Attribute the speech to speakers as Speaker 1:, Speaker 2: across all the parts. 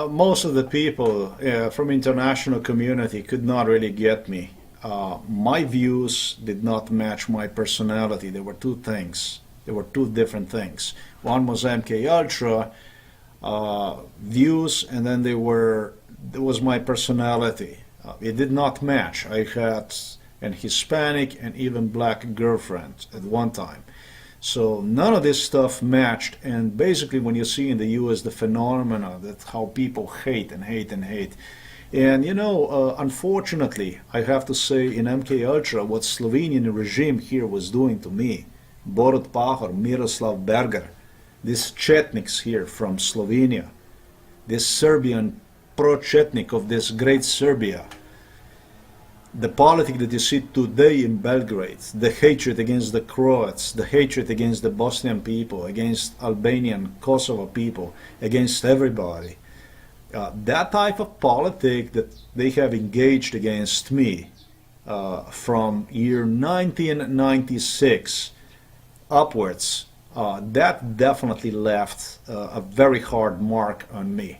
Speaker 1: Most of the people from international community could not really get me. My views did not match my personality. There were two things. There were two different things. One was MK Ultra views, and then there was my personality. It did not match. I had an Hispanic and even black girlfriend at one time. So none of this stuff matched, and basically when you see in the US the phenomena that how people hate and hate and hate. And you know, unfortunately, I have to say in MK Ultra what Slovenian regime here was doing to me, Borut Pahor, Miroslav Berger, these Chetniks here from Slovenia, this Serbian pro-Chetnik of this great Serbia, the politics that you see today in Belgrade, the hatred against the Croats, the hatred against the Bosnian people, against Albanian, Kosovo people, against everybody, that type of politics that they have engaged against me from year 1996 upwards, that definitely left a very hard mark on me.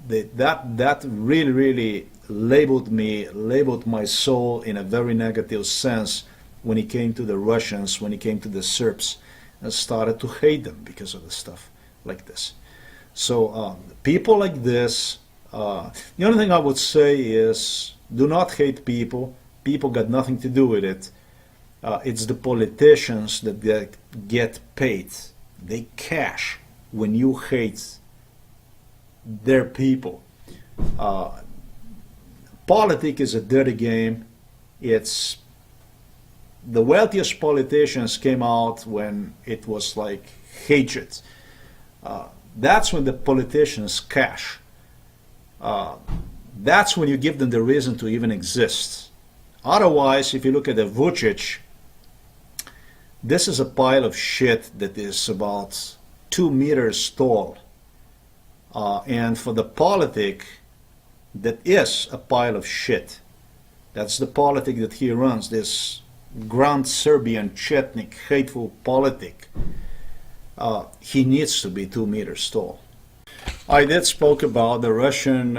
Speaker 1: That really labeled me, labeled my soul in a very negative sense when it came to the Russians, when it came to the Serbs, and started to hate them because of the stuff like this. So people like this, the only thing I would say is do not hate people. People got nothing to do with it. It's the politicians that get paid. They cash when you hate their people. Politics is a dirty game. It's the wealthiest politicians came out when it was like hatred. That's when the politicians cash. That's when you give them the reason to even exist. Otherwise, if you look at the Vucic, this is a pile of shit that is about 2 meters tall. And for the politic that is a pile of shit, that's the politic that he runs, this Grand Serbian Chetnik hateful politic, he needs to be 2 meters tall. I did spoke about the Russian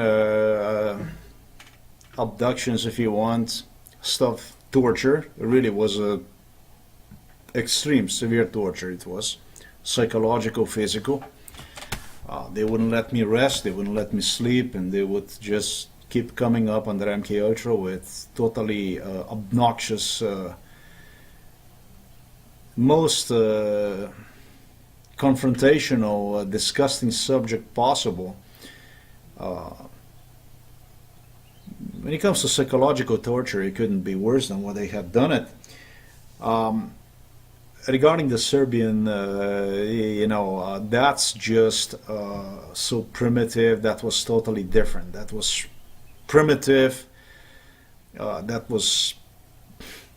Speaker 1: abductions, if you want, stuff, torture. It really was a extreme, severe torture. It was psychological, physical. They wouldn't let me rest, they wouldn't let me sleep, and they would just keep coming up under MK Ultra with totally obnoxious, most confrontational, disgusting subject possible. When it comes to psychological torture, it couldn't be worse than what they had done it. Regarding the Serbian, that's just so primitive. That was totally different. That was primitive. That was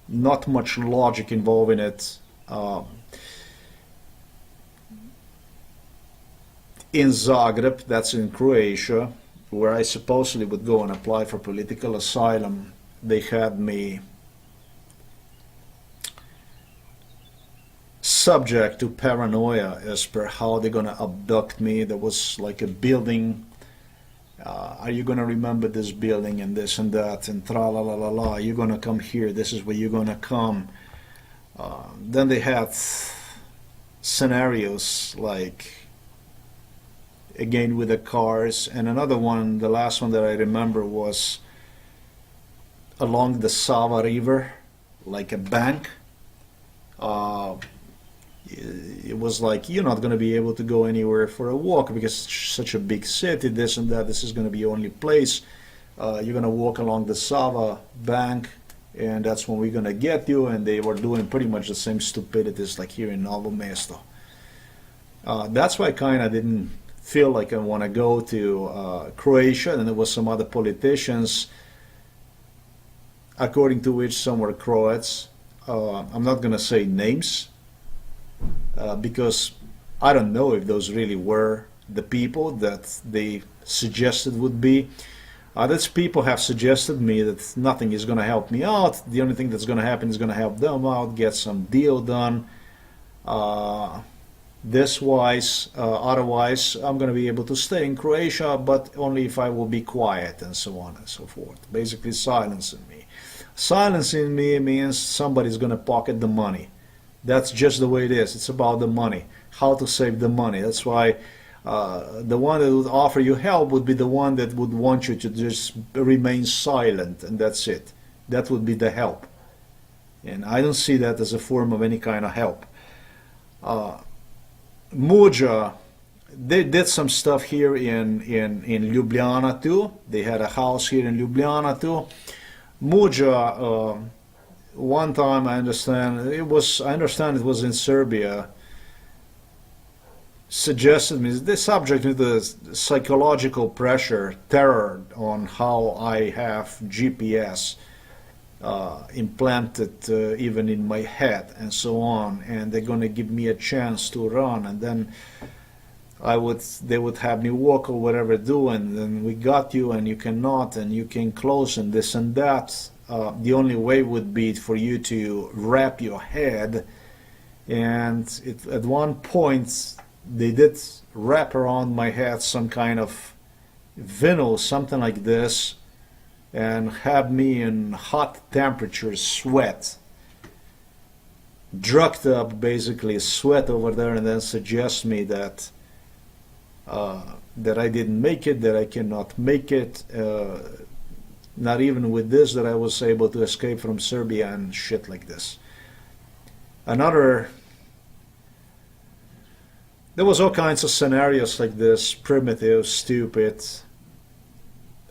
Speaker 1: not much logic involved in it. In Zagreb, that's in Croatia, where I supposedly would go and apply for political asylum, they had me subject to paranoia as per how they're gonna abduct me. There was like a building, are you gonna remember this building and this and that and tra la la la la, you're gonna come here, this is where you're gonna come. Then they had scenarios like, again with the cars, and another one, the last one that I remember was along the Sava River, like a bank. It was like, you're not going to be able to go anywhere for a walk because it's such a big city, this and that, this is going to be the only place. You're going to walk along the Sava bank, and that's when we're going to get you. And they were doing pretty much the same stupidities like here in Novo Mesto. That's why I kind of didn't feel like I want to go to Croatia. And there was some other politicians, according to which some were Croats. I'm not going to say names, because I don't know if those really were the people that they suggested would be. These people have suggested me that nothing is going to help me out. The only thing that's going to happen is going to help them out, get some deal done. This wise, otherwise I'm going to be able to stay in Croatia, but only if I will be quiet and so on and so forth. Basically silencing me. Silencing me means somebody's going to pocket the money. That's just the way it is. It's about the money, how to save the money. That's why the one that would offer you help would be the one that would want you to just remain silent, and that's it. That would be the help. And I don't see that as a form of any kind of help. Muja, they did some stuff here in Ljubljana too. They had a house here in Ljubljana too. Muja, one time I understand it was in Serbia, suggested me they subject me to psychological pressure, terror on how I have GPS implanted even in my head and so on, and they're going to give me a chance to run, and then they would have me walk or whatever do, and then we got you and you cannot and you can close and this and that. The only way would be for you to wrap your head, and at one point they did wrap around my head some kind of vinyl, something like this, and have me in hot temperatures, sweat, drugged up, basically sweat over there, and then suggest me that that I didn't make it, that I cannot make it, not even with this, that I was able to escape from Serbia and shit like this. There was all kinds of scenarios like this, primitive, stupid,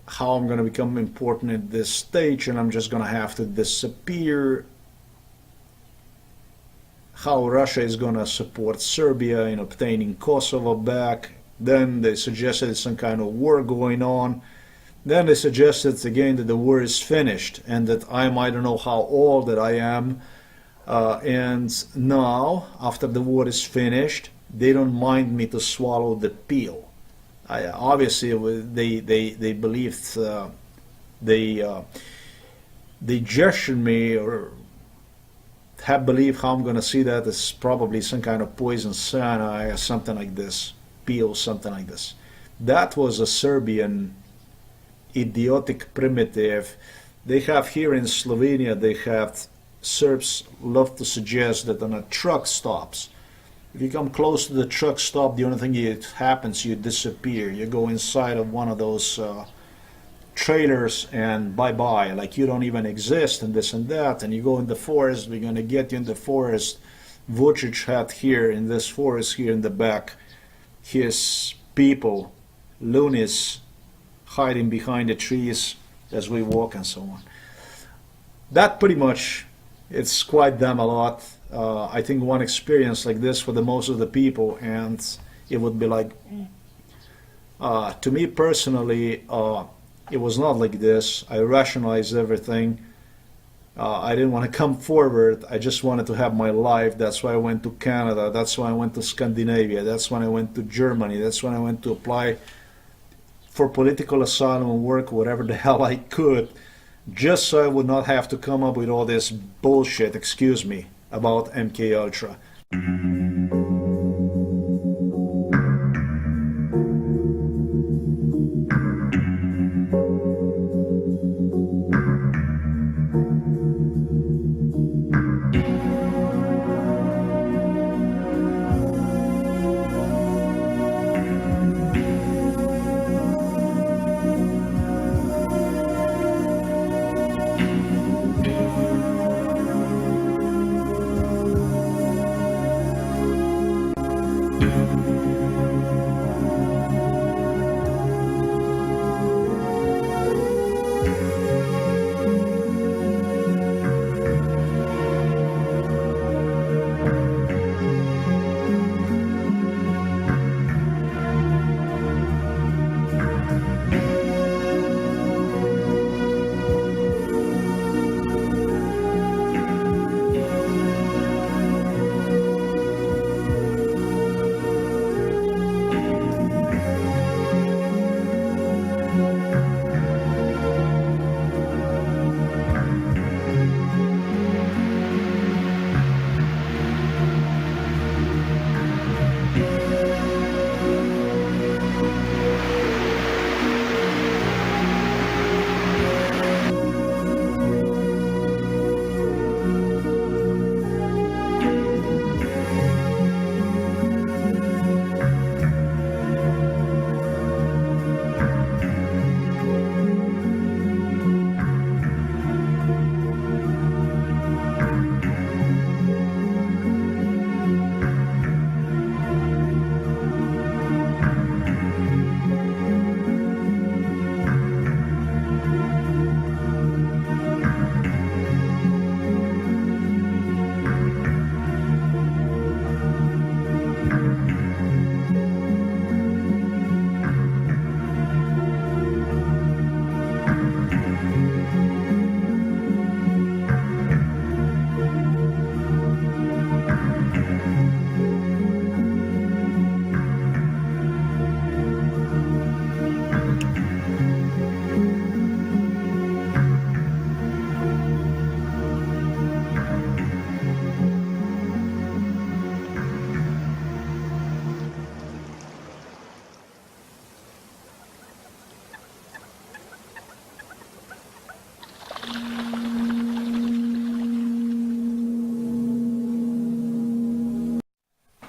Speaker 1: how I'm going to become important at this stage and I'm just going to have to disappear, how Russia is going to support Serbia in obtaining Kosovo back. Then they suggested some kind of war going on. Then they suggested again that the war is finished and that I don't know how old that I am. And now, after the war is finished, they don't mind me to swallow the pill. Obviously, they believed they gestured me or have believed how I'm going to see that as probably some kind of poison cyanide or something like this, pill, something like this. That was a Serbian idiotic primitive. They have here in Slovenia, they have Serbs love to suggest that on a truck stops, if you come close to the truck stop, the only thing that happens, you disappear. You go inside of one of those trailers and bye-bye, like you don't even exist and this and that, and you go in the forest, we're going to get you in the forest. Vucic had here in this forest here in the back his people, loonies, hiding behind the trees as we walk and so on. That pretty much, it's quite damn a lot. I think one experience like this for the most of the people, and it would be like, to me personally, it was not like this. I rationalized everything. I didn't want to come forward. I just wanted to have my life. That's why I went to Canada. That's why I went to Scandinavia. That's when I went to Germany. That's when I went to apply for political asylum and work whatever the hell I could, just so I would not have to come up with all this bullshit, excuse me, about MK Ultra.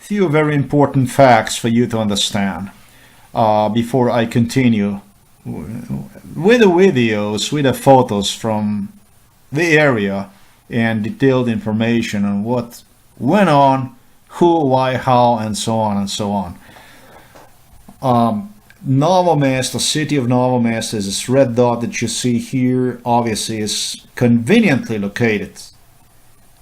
Speaker 1: few very important facts for you to understand before I continue with the videos, with the photos from the area and detailed information on what went on, who, why, how, and so on and so on. Novo Mesto, city of Novo Mesto, is this red dot that you see here, obviously is conveniently located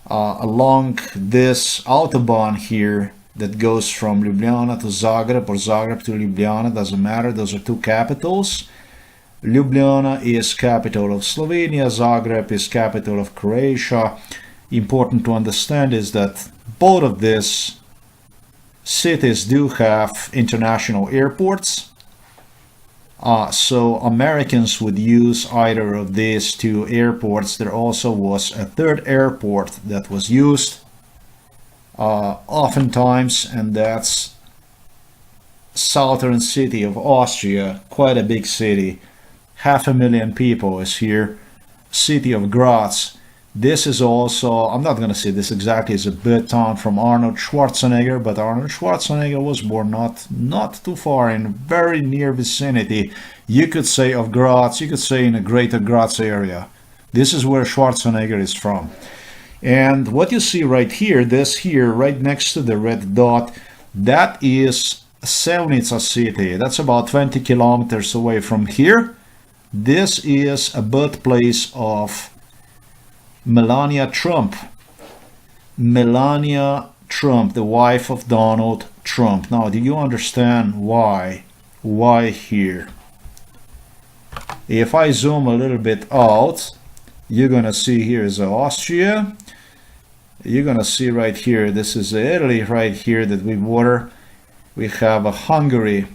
Speaker 1: along this autobahn here that goes from Ljubljana to Zagreb or Zagreb to Ljubljana, doesn't matter, those are two capitals. Ljubljana is capital of Slovenia, Zagreb is capital of Croatia. Important to understand is that both of these cities do have international airports. So Americans would use either of these two airports. There also was a third airport that was used oftentimes, and that's southern city of Austria, quite a big city. 500,000 people is here. City of Graz. This is also, I'm not going to say this exactly, is a birth town from Arnold Schwarzenegger, but Arnold Schwarzenegger was born not too far, in very near vicinity, you could say, of Graz, you could say in the greater Graz area. This is where Schwarzenegger is from. And what you see right here, this here, right next to the red dot, that is Sevnica city. That's about 20 kilometers away from here. This is a birthplace of Melania Trump. Melania Trump, the wife of Donald Trump. Now, do you understand why? Why here? If I zoom a little bit out, you're going to see here is Austria. You're going to see right here, this is Italy right here that we border. We have a Hungary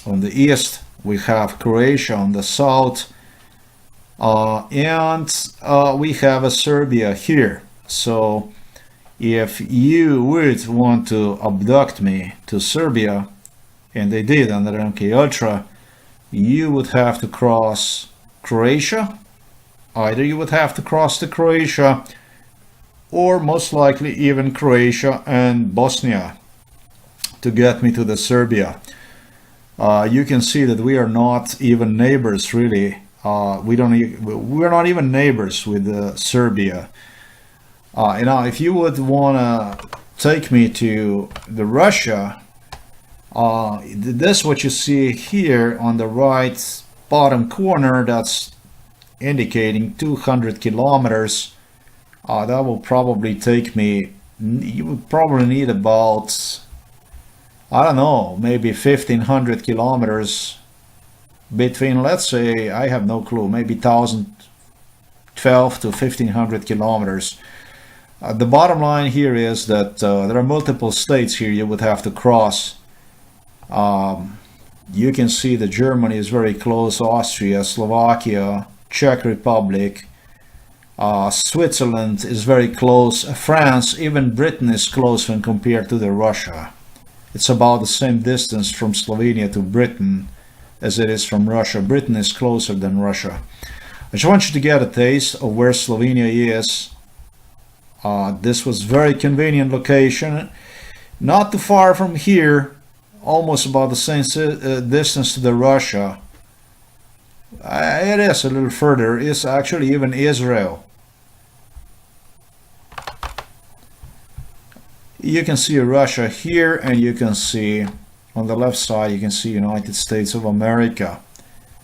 Speaker 1: on the east. We have Croatia on the south. And we have a Serbia here. So if you would want to abduct me to Serbia, and they did under MK Ultra, you would have to cross Croatia. Either you would have to cross to Croatia, or most likely even Croatia and Bosnia to get me to the Serbia. You can see that we are not even neighbors, really. We're not even neighbors with Serbia. If you would want to take me to the Russia, this what you see here on the right bottom corner, that's indicating 200 kilometers. That will probably take me, you would probably need about, I don't know, maybe 1500 kilometers between, let's say, I have no clue, maybe 1,012 to 1,500 kilometers. The bottom line here is that there are multiple states here you would have to cross. You can see that Germany is very close, Austria, Slovakia, Czech Republic, Switzerland is very close, France, even Britain is close when compared to the Russia. It's about the same distance from Slovenia to Britain as it is from Russia. Britain is closer than Russia. I just want you to get a taste of where Slovenia is. This was very convenient location, not too far from here, almost about the same distance to the Russia. It is a little further. It's actually even Israel. You can see Russia here, and you can see on the left side, you can see United States of America.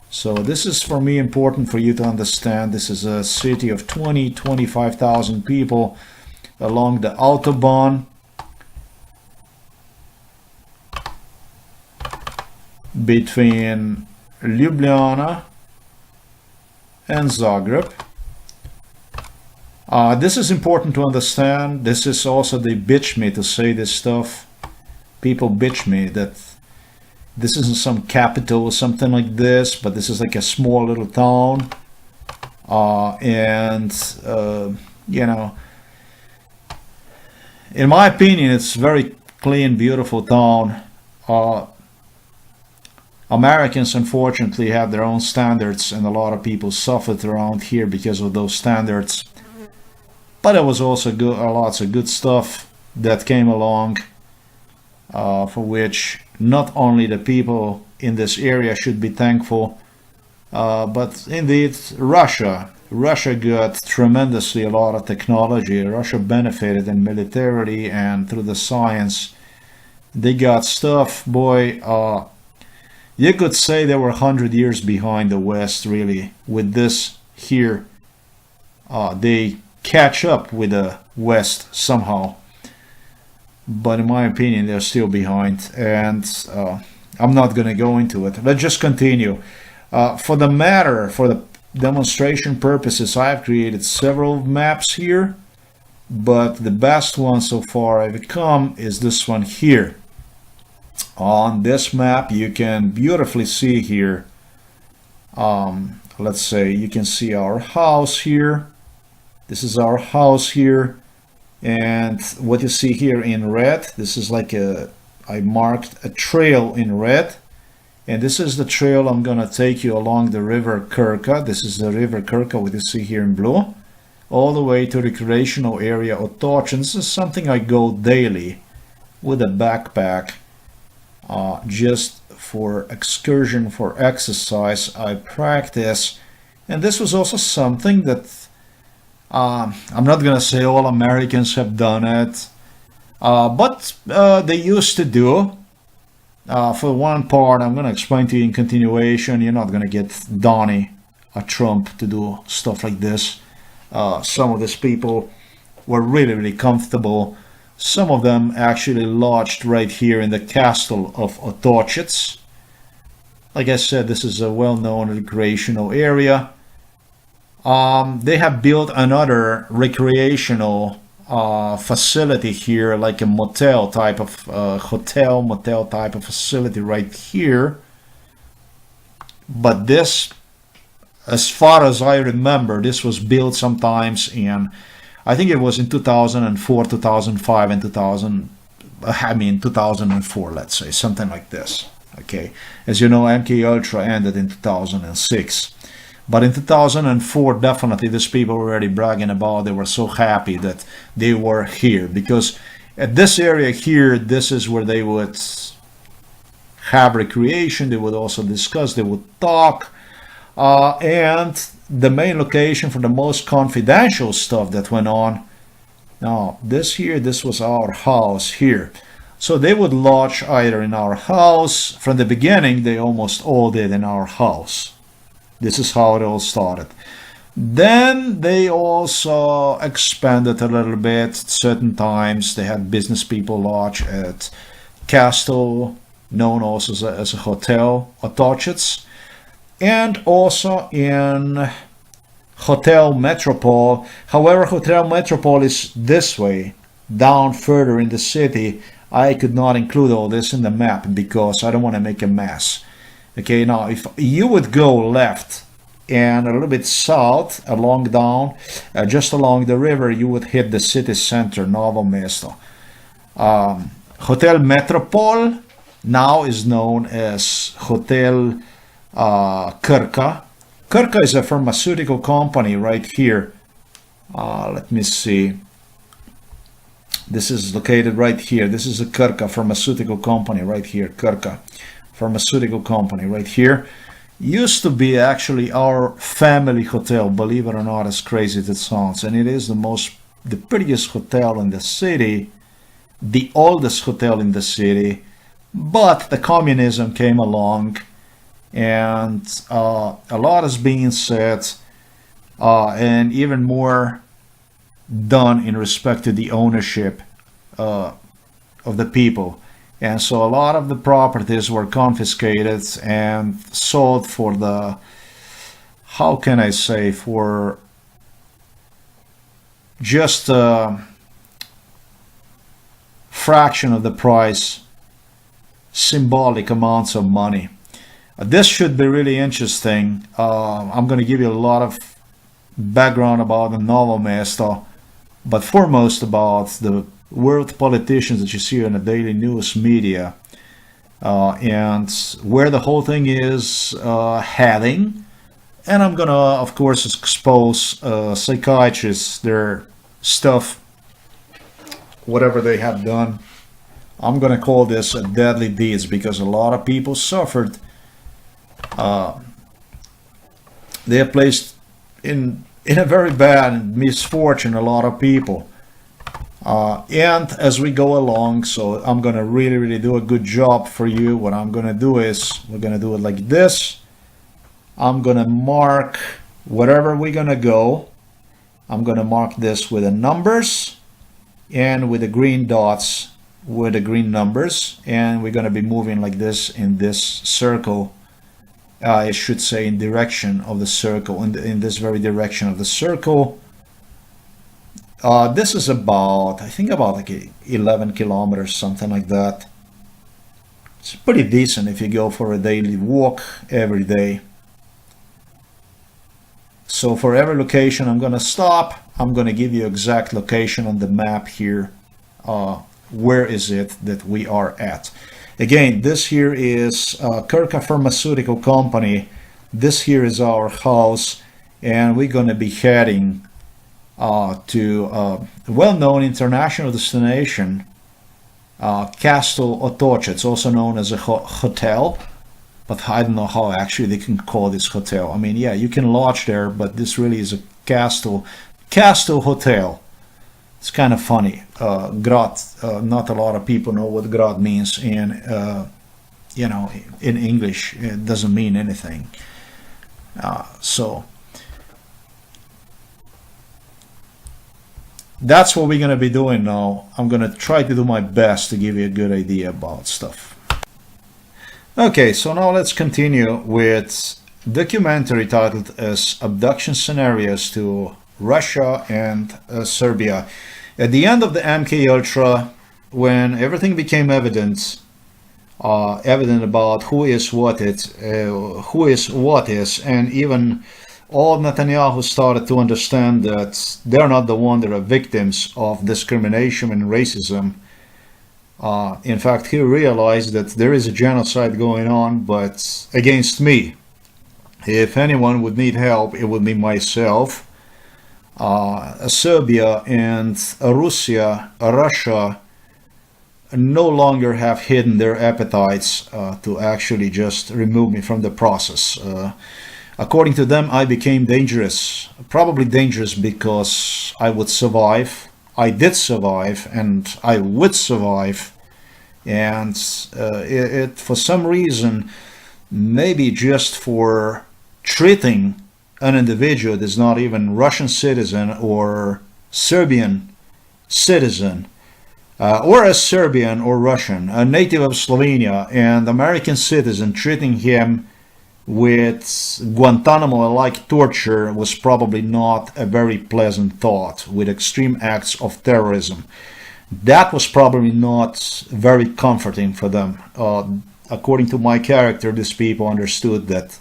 Speaker 1: So this is for me important for you to understand. This is a city of 25,000 people along the Autobahn. Between Ljubljana and Zagreb. This is important to understand. This is also, they bitch me to say this stuff. People bitch me that this isn't some capital or something like this, but this is like a small little town. You know, in my opinion, it's a very clean, beautiful town. Americans, unfortunately, have their own standards, and a lot of people suffered around here because of those standards. But there was also lots of good stuff that came along, for which not only the people in this area should be thankful, but indeed Russia got tremendously a lot of technology. Russia benefited in militarily and through the science. They got stuff, boy. You could say they were 100 years behind the West, really. With this here, they catch up with the West somehow. But in my opinion, they're still behind. And I'm not going to go into it. Let's just continue. For the demonstration purposes, I've created several maps here. But the best one so far I've come is this one here. On this map, you can beautifully see here, let's say you can see our house here. This is our house here. And what you see here in red, this is like I marked a trail in red. And this is the trail I'm going to take you along the river Kirka. This is the river Kirka, what you see here in blue. All the way to recreational area Otochen. This is something I go daily with a backpack. Just for excursion, for exercise, I practice. And this was also something that I'm not going to say all Americans have done it, but they used to do. For one part, I'm going to explain to you in continuation. You're not going to get Donnie Trump to do stuff like this. Some of these people were really, really comfortable. Some of them actually lodged right here in the castle of Otochits. Like I said, this is a well-known recreational area. They have built another recreational facility here, like a motel type of motel type of facility right here. But this, as far as I remember, this was built sometimes in, I think it was in 2004, 2005, and 2004, let's say, something like this. Okay, as you know, MK Ultra ended in 2006. But in 2004, definitely these people were already bragging about, they were so happy that they were here. Because at this area here, this is where they would have recreation, they would also discuss, they would talk. And the main location for the most confidential stuff that went on. Now, this was our house here. So they would lodge either in our house. From the beginning, they almost all did in our house. This is how it all started. Then they also expanded a little bit. Certain times they had business people lodge at Castle, known also as a hotel, Otochits. And also in Hotel Metropole. However, Hotel Metropole is this way, down further in the city. I could not include all this in the map because I don't want to make a mess. Okay, now if you would go left and a little bit south, along down, just along the river, you would hit the city center, Novo Mesto. Hotel Metropole now is known as Hotel Kirka. Kirka is a pharmaceutical company right here. Let me see. This is located right here. This is a Kirka pharmaceutical company right here. Kirka pharmaceutical company right here. Used to be actually our family hotel, believe it or not, as crazy as it sounds. And it is the prettiest hotel in the city, the oldest hotel in the city. But the communism came along. And a lot is being said, and even more done in respect to the ownership of the people. And so a lot of the properties were confiscated and sold for the, how can I say, for just a fraction of the price, symbolic amounts of money. This should be really interesting. I'm going to give you a lot of background about the Novo Mesto, but foremost about the world politicians that you see in the daily news media, and where the whole thing is heading. And I'm going to, of course, expose psychiatrists, their stuff whatever they have done. I'm gonna call this a deadly deeds because a lot of people suffered. They are placed in a very bad misfortune, a lot of people. And as we go along, so I'm gonna really do a good job for you. What I'm gonna do is we're gonna do it like this. I'm gonna mark wherever we're gonna go. I'm gonna mark this with the numbers and with the green dots with the green numbers, and we're gonna be moving like this in this circle. I should say in direction of the circle, in this very direction of the circle. This is about, I think about like 11 kilometers, something like that. It's pretty decent if you go for a daily walk every day. So for every location I'm gonna stop, I'm gonna give you exact location on the map here. Where is it that we are at? Again, this here is Kirka Pharmaceutical Company. This here is our house, and we're going to be heading to a well-known international destination, Castle Otoche. It's also known as a hotel, but I don't know how actually they can call this hotel. I mean, yeah, you can lodge there, but this really is a castle hotel. It's kind of funny. Grad, not a lot of people know what grad means in, in English. It doesn't mean anything. So that's what we're going to be doing now. I'm going to try to do my best to give you a good idea about stuff. Okay, so now let's continue with documentary titled as Abduction Scenarios to Russia and Serbia. At the end of the MK Ultra, when everything became evident about who is what is, and even all Netanyahu started to understand that they're not the one that are victims of discrimination and racism. In fact, he realized that there is a genocide going on, but against me. If anyone would need help, it would be myself. Serbia and Russia no longer have hidden their appetites to actually just remove me from the process. According to them, I became dangerous, probably dangerous because I would survive. I did survive, and I would survive. And it for some reason, maybe just for treating an individual that is not even Russian citizen or Serbian citizen, or a Serbian or Russian, a native of Slovenia and American citizen, treating him with Guantanamo-like torture was probably not a very pleasant thought, with extreme acts of terrorism. That was probably not very comforting for them. According to my character, these people understood that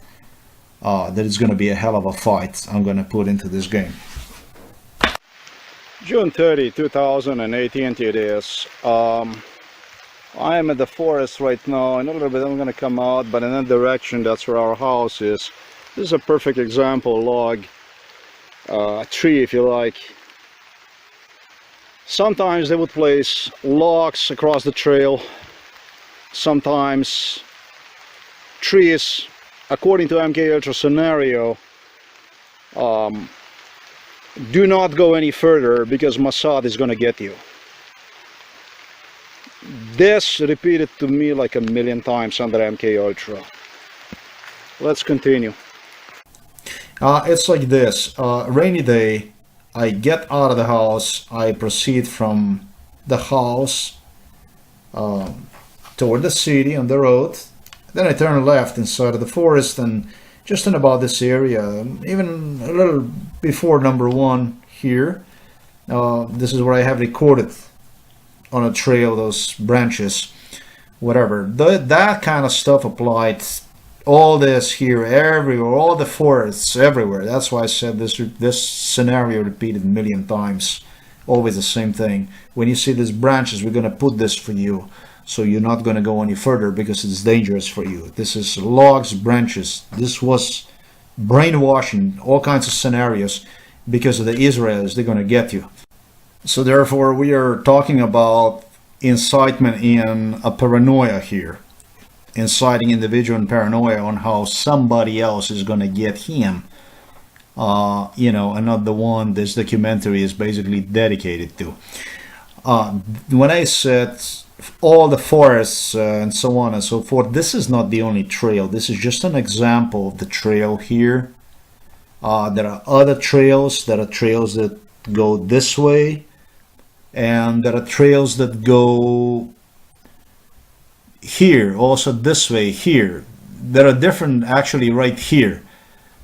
Speaker 1: it's going to be a hell of a fight I'm going to put into this game. June 30, 2018 it is. I am at the forest right now. In a little bit I'm going to come out, but in that direction, that's where our house is. This is a perfect example, log, tree if you like. Sometimes they would place logs across the trail. Sometimes trees, according to MK Ultra scenario, do not go any further because Mossad is going to get you. This repeated to me like a million times under MK Ultra. Let's continue. It's like this. Rainy day, I get out of the house, I proceed from the house toward the city on the road. Then I turn left inside of the forest, and just in about this area, even a little before number 1 here, this is where I have recorded on a trail those branches, whatever. That kind of stuff applied. All this here, everywhere, all the forests, everywhere. That's why I said this scenario repeated a million times. Always the same thing. When you see these branches, we're going to put this for you, so you're not going to go any further because it's dangerous for you. This is logs, branches. This was brainwashing, all kinds of scenarios because of the Israelis. They're going to get you. So therefore, we are talking about incitement in a paranoia here, inciting individual in paranoia on how somebody else is going to get him, and not the one this documentary is basically dedicated to. When I said all the forests and so on and so forth, this is not the only trail. This is just an example of the trail here. There are other trails. There are trails that go this way, and there are trails that go here, also this way here. There are different, actually right here.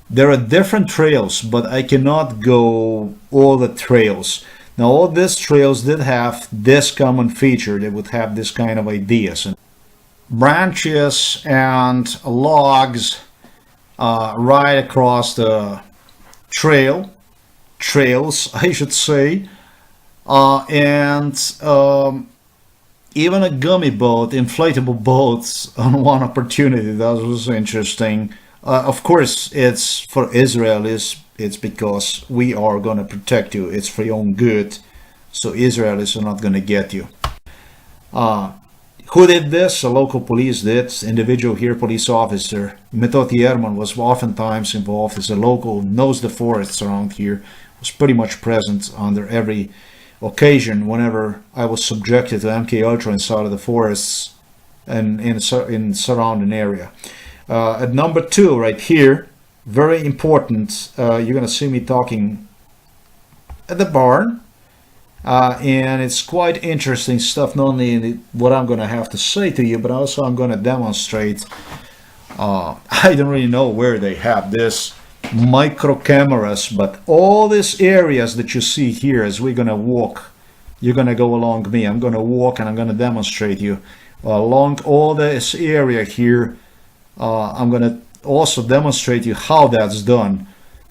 Speaker 1: There are different trails, but I cannot go all the trails. Now all these trails did have this common feature. They would have this kind of ideas. And branches and logs right across the trails, I should say. And even a gummy boat, inflatable boats on one opportunity. That was interesting. Of course, it's for Israel. It's because we are going to protect you. It's for your own good. So Israel is not going to get you. Who did this? A local police did. Individual here, police officer. Metod Yerman was oftentimes involved as a local, knows the forests around here. Was pretty much present under every occasion whenever I was subjected to MK Ultra inside of the forests and in surrounding area. At number 2, right here, very important. You're gonna see me talking at the barn, and it's quite interesting stuff. Not only what I'm gonna have to say to you, but also I'm gonna demonstrate. I don't really know where they have this micro cameras, but all these areas that you see here, as we're gonna walk, you're gonna go along me. I'm gonna walk and I'm gonna demonstrate you along all this area here. I'm gonna also demonstrate you how that's done.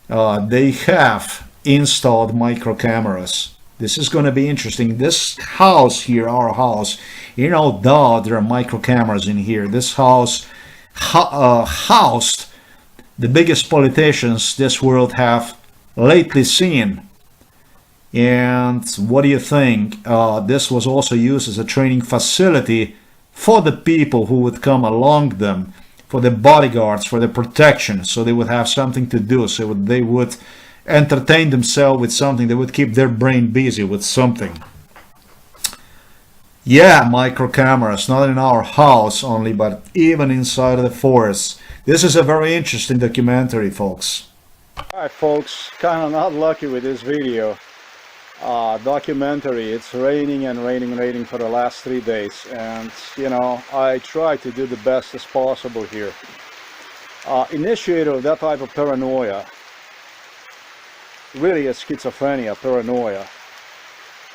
Speaker 1: They have installed micro cameras. This is gonna be interesting. This house here, our house, no doubt there are micro cameras in here. This house housed the biggest politicians this world have lately seen. And what do you think? This was also used as a training facility for the people who would come along them, for the bodyguards, for the protection, so they would have something to do, so they would entertain themselves with something, they would keep their brain busy with something. Yeah, micro cameras, not in our house only, but even inside of the forest. This is a very interesting documentary, folks. Alright, folks, kind of not lucky with this video. Documentary. It's raining and raining for the last 3 days, and I try to do the best as possible here. Initiator of that type of paranoia, really a schizophrenia, paranoia.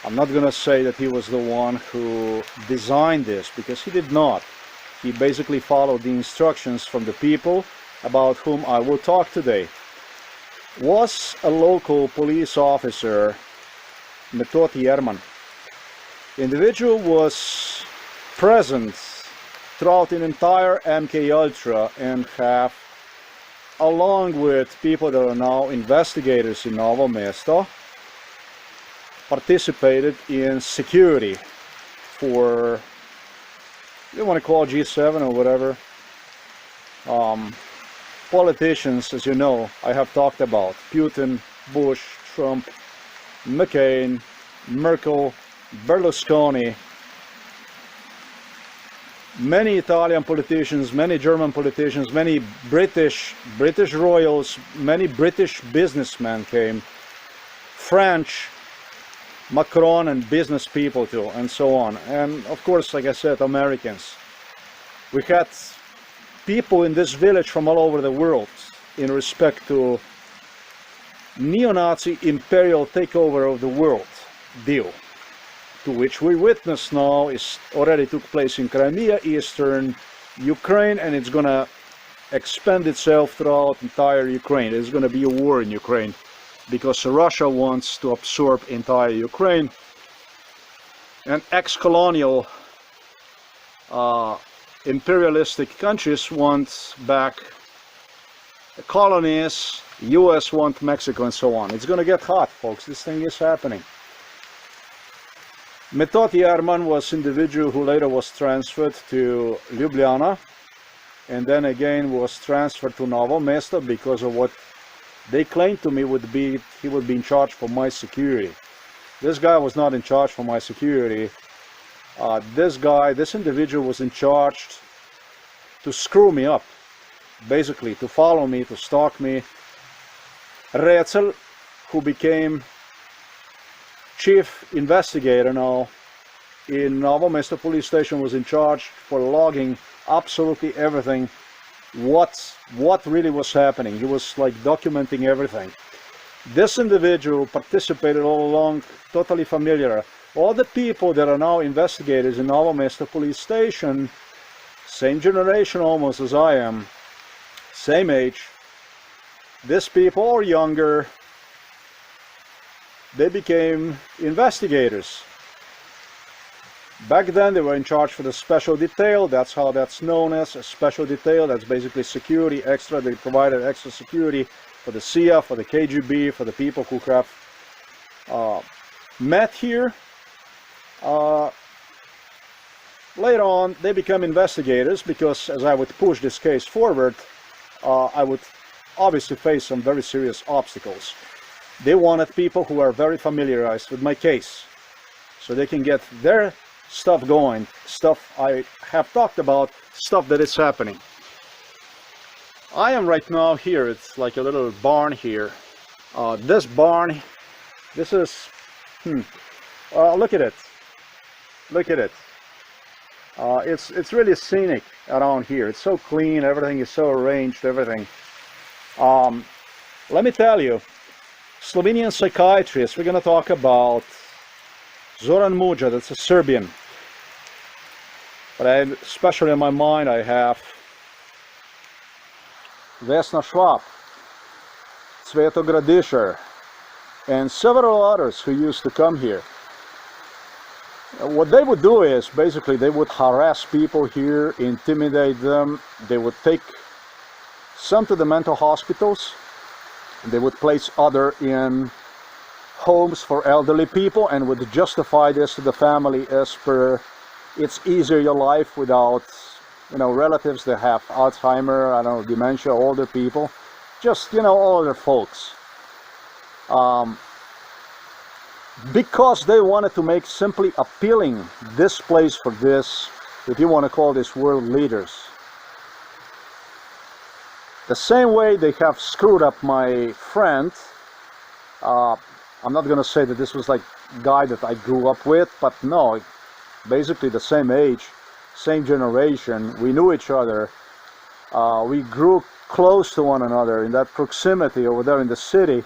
Speaker 1: I'm not gonna say that he was the one who designed this, because he did not. He basically followed the instructions from the people about whom I will talk today. Was a local police officer, Metod Yerman. The individual was present throughout an entire MK Ultra and have, along with people that are now investigators in Novo Mesto, participated in security for, you want to call G7 or whatever. Politicians, as you know, I have talked about Putin, Bush, Trump, McCain, Merkel, Berlusconi, many Italian politicians, many German politicians, many British royals, many British businessmen came, French, Macron, and business people too, and so on. And of course, like I said, Americans. We had people in this village from all over the world in respect to neo-Nazi imperial takeover of the world deal, to which we witness now is already took place in Crimea, eastern Ukraine, and it's gonna expand itself throughout entire Ukraine. There's gonna be a war in Ukraine because Russia wants to absorb entire Ukraine, and ex-colonial imperialistic countries want back the colonies. US want Mexico, and so on. It's gonna get hot, folks. This thing is happening. Metod Yerman was individual who later was transferred to Ljubljana and then again was transferred to Novo Mesto because of what they claimed to me would be he would be in charge for my security. This guy was not in charge for my security. This individual was in charge to screw me up, basically to follow me, to stalk me. Rätsel, who became chief investigator now in Novo Mesto police station, was in charge for logging absolutely everything, what really was happening. He was like documenting everything. This individual participated all along, totally familiar. All the people that are now investigators in Novo Mesto police station, same generation almost as I am, same age, these people or younger, they became investigators. Back then they were in charge for the special detail. That's how that's known as, a special detail. That's basically security extra. They provided extra security for the CIA, for the KGB, for the people who have met here. Later on they become investigators because as I would push this case forward, I would obviously face some very serious obstacles. They wanted people who are very familiarized with my case so they can get their stuff going, stuff I have talked about, stuff that is happening. I am right now here, it's like a little barn here. This barn, this is, look at it, look at it. It's really scenic around here. It's so clean, everything is so arranged, everything. Let me tell you, Slovenian psychiatrist, we're going to talk about Zoran Muja, that's a Serbian. But especially in my mind, I have Vesna Schwab, Cveto Gradischer, and several others who used to come here. What they would do is, basically, they would harass people here, intimidate them. They would take some to the mental hospitals. They would place other in homes for elderly people and would justify this to the family as per it's easier your life without, relatives that have Alzheimer, I don't know, dementia, older people, just, older folks. Because they wanted to make simply appealing this place for this, if you want to call this world leaders. The same way they have screwed up my friend. I'm not going to say that this was like a guy that I grew up with, but no, basically the same age, same generation. We knew each other. We grew close to one another in that proximity over there in the city.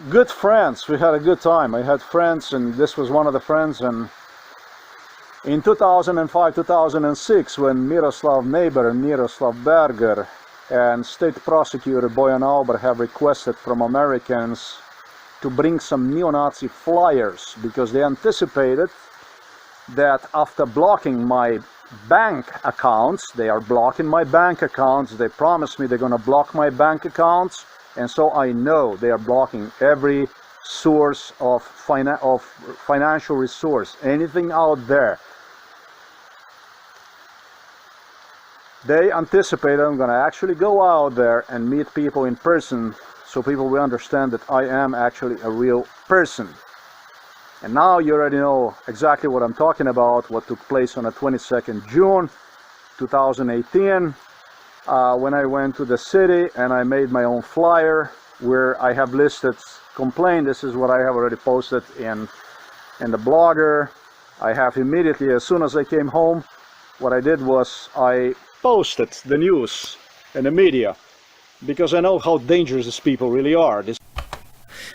Speaker 1: Good friends. We had a good time. I had friends, and this was one of the friends. And in 2005, 2006, when Miroslav Neighbor and Miroslav Berger and State Prosecutor Bojan Auber have requested from Americans to bring some neo-Nazi flyers because they anticipated that after blocking my bank accounts, they are blocking my bank accounts, they promised me they're going to block my bank accounts, and so I know they are blocking every source of financial resource, anything out there. They anticipated I'm going to actually go out there and meet people in person so people will understand that I am actually a real person. And now you already know exactly what I'm talking about, what took place on the 22nd June 2018 when I went to the city and I made my own flyer where I have listed complaint. This is what I have already posted in the blogger. I have immediately, as soon as I came home, what I did was I posted the news and the media because I know how dangerous these people really are. As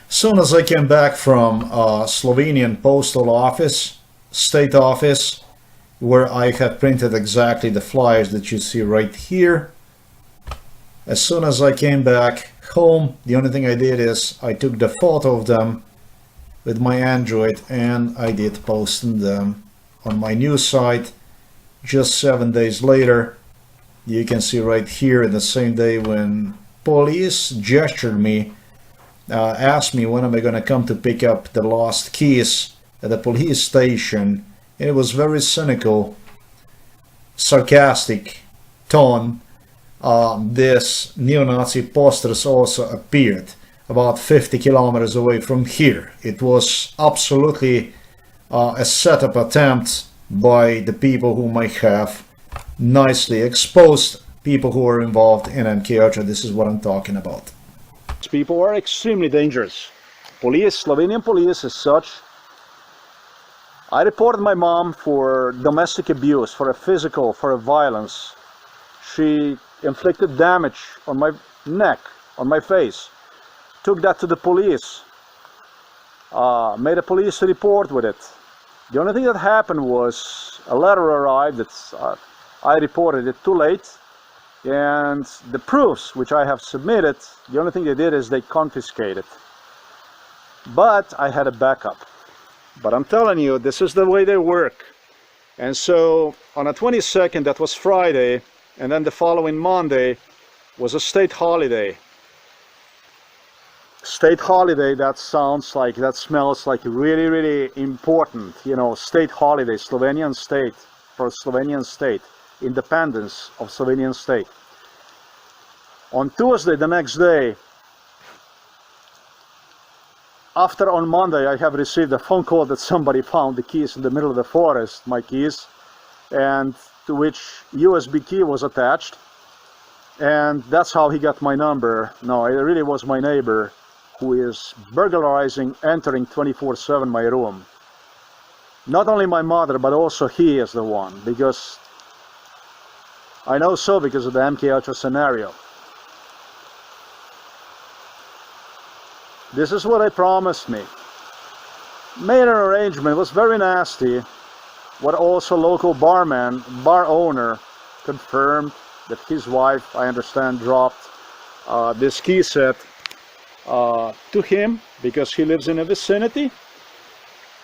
Speaker 1: soon as I came back from Slovenian postal office, state office, where I had printed exactly the flyers that you see right here, as soon as I came back home, the only thing I did is I took the photo of them with my Android and I did post them on my news site. Just 7 days later, you can see right here, the same day when police gestured me, asked me when am I going to come to pick up the lost keys at the police station. It was very cynical, sarcastic tone. This neo-Nazi posters also appeared about 50 kilometers away from here. It was absolutely a set-up attempt by the people who might have nicely exposed people who are involved in MK Ultra. This is what I'm talking about.
Speaker 2: People are extremely dangerous. Police, Slovenian police as such. I reported my mom for domestic abuse, for a violence. She inflicted damage on my neck, on my face. Took that to the police. Made a police report with it. The only thing that happened was a letter arrived that I reported it too late, and the proofs which I have submitted, the only thing they did is they confiscated. But I had a backup. But I'm telling you, this is the way they work. And so on the 22nd, that was Friday, and then the following Monday was a state holiday. State holiday, that smells like really, really important, you know, state holiday, Slovenian state, for Slovenian state, independence of Slovenian state. On Tuesday, the next day, after on Monday, I have received a phone call that somebody found the keys in the middle of the forest, my keys, and to which USB key was attached, and that's how he got my number. No, it really was my neighbor who is burglarizing, entering 24/7 my room. Not only my mother, but also he is the one, because I know so because of the MK Ultra scenario. This is what they promised me. Made an arrangement, it was very nasty. What also local bar owner confirmed that his wife, I understand, dropped this key set to him because he lives in the vicinity,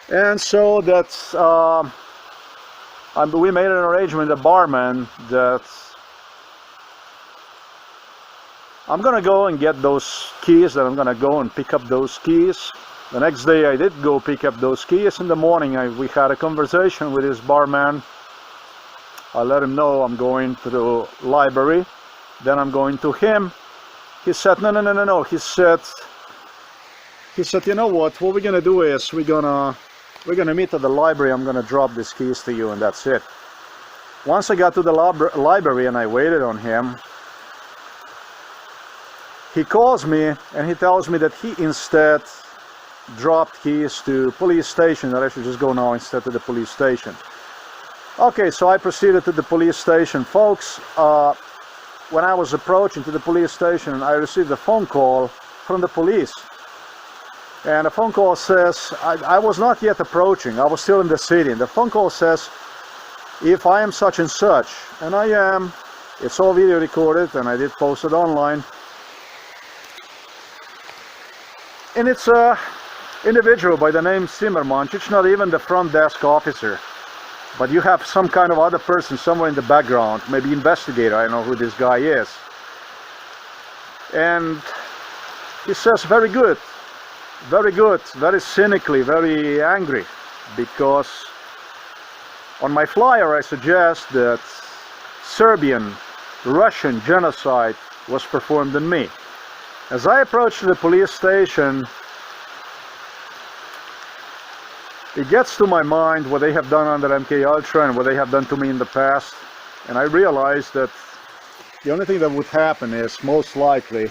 Speaker 2: and so that's we made an arrangement with the barman that I'm gonna go and get those keys, that I'm gonna go and pick up those keys. The next day I did go pick up those keys. In the morning we had a conversation with this barman. I let him know I'm going to the library, then I'm going to him. He said, no. He said, you know what we're gonna do is we're gonna meet at the library. I'm gonna drop these keys to you, and that's it. Once I got to the library and I waited on him, he calls me and he tells me that he instead dropped keys to police station, that I should just go now instead to the police station. Okay, so I proceeded to the police station. Folks, when I was approaching to the police station, I received a phone call from the police. And the phone call says, I was not yet approaching, I was still in the city. And the phone call says, if I am such and such, and I am, it's all video recorded and I did post it online. And it's a individual by the name Zimmerman. It's not even the front desk officer, but you have some kind of other person somewhere in the background, maybe investigator. I don't know who this guy is. And he says, very good, very cynically, very angry, because on my flyer I suggest that Serbian, Russian genocide was performed on me. As I approached the police station, it gets to my mind what they have done under MK Ultra and what they have done to me in the past, and I realized that the only thing that would happen is most likely